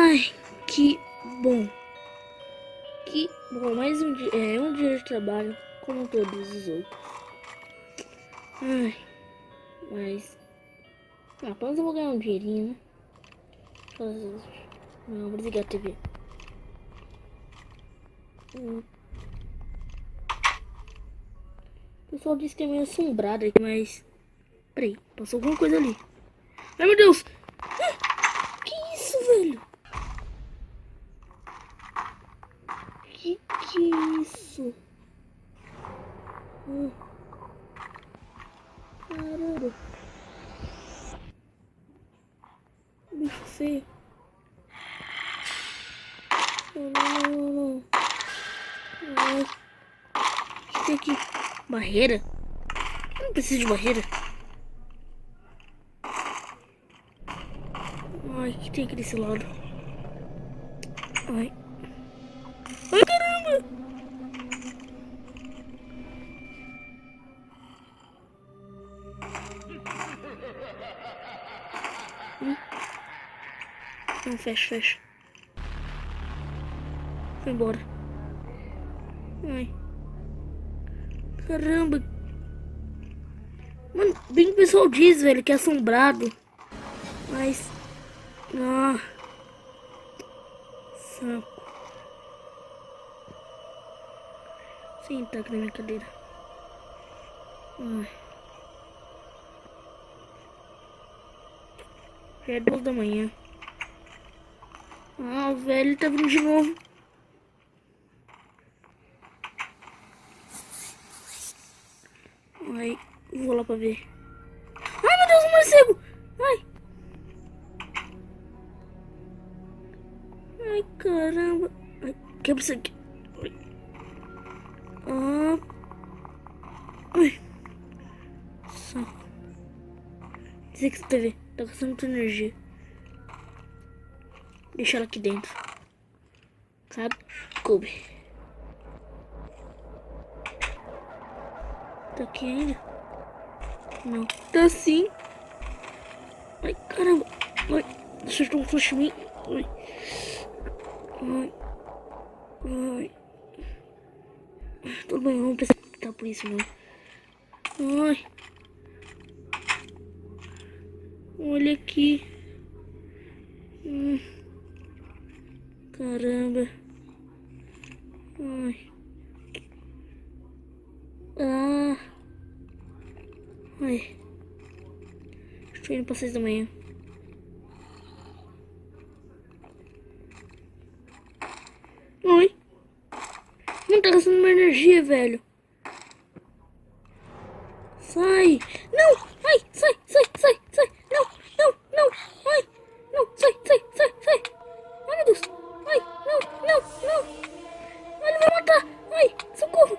Ai, que bom. Que bom, mais um dia, um dia de trabalho, como todos os outros. Ai, mas... pelo menos eu vou ganhar um dinheirinho, né? Não, vou desligar a TV. O pessoal disse que é meio assombrado aqui, mas... peraí, passou alguma coisa ali. Ai, meu Deus! Que isso, velho? Que é isso? Caramba. Bicho feio. Não. Ai. O que tem aqui? Barreira? Eu não preciso de barreira. Ai, o que tem aqui desse lado? Ai. Ai, caramba! Não, fecha. Foi embora. Ai. Caramba. Mano, bem que o pessoal diz, velho, que é assombrado. Mas... ah. Saco. Sentar aqui na minha cadeira. Ai. Já é 2 da manhã. Ah, o velho tá vindo de novo. Ai, vou lá pra ver. Ai, meu Deus, um morcego! Ai! Ai, caramba! Ai, quebra isso aqui. Ah! Ai! Saco. Dizer que essa TV tá gastando muita energia. Deixa ela aqui dentro. Sabe? Coube. Tá aqui ainda? Não. Tá sim. Ai, caramba. Ai, deixa eu dar um flash em mim. Ai. Tudo bem, vamos pensar que tá por isso não. Ai. Olha aqui. Caramba. Ai. Ah. Ai. Estou indo para 6 da manhã. Oi. Não tá gastando uma energia, velho. Sai. Não. Ai, sai. Não. Ai. Não, sai. Ai, meu Deus. Ai, não. Ai, ele vai matar. Ai, socorro.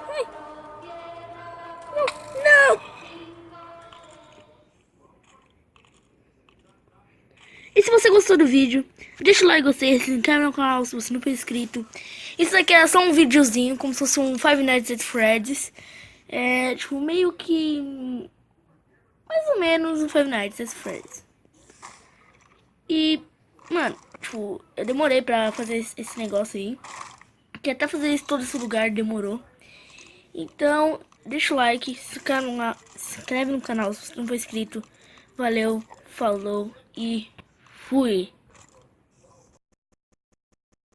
Ai. Não. E se você gostou do vídeo, deixa o like, gostei, se inscreve no canal se você não for inscrito. Isso aqui é só um videozinho, como se fosse um Five Nights at Freddy's. É, tipo, meio que... mais ou menos um Five Nights at Freddy's. E, mano, tipo, eu demorei pra fazer esse negócio aí. Que até fazer isso todo esse lugar demorou. Então, deixa o like, se inscreve no canal se você não for inscrito. Valeu, falou e fui!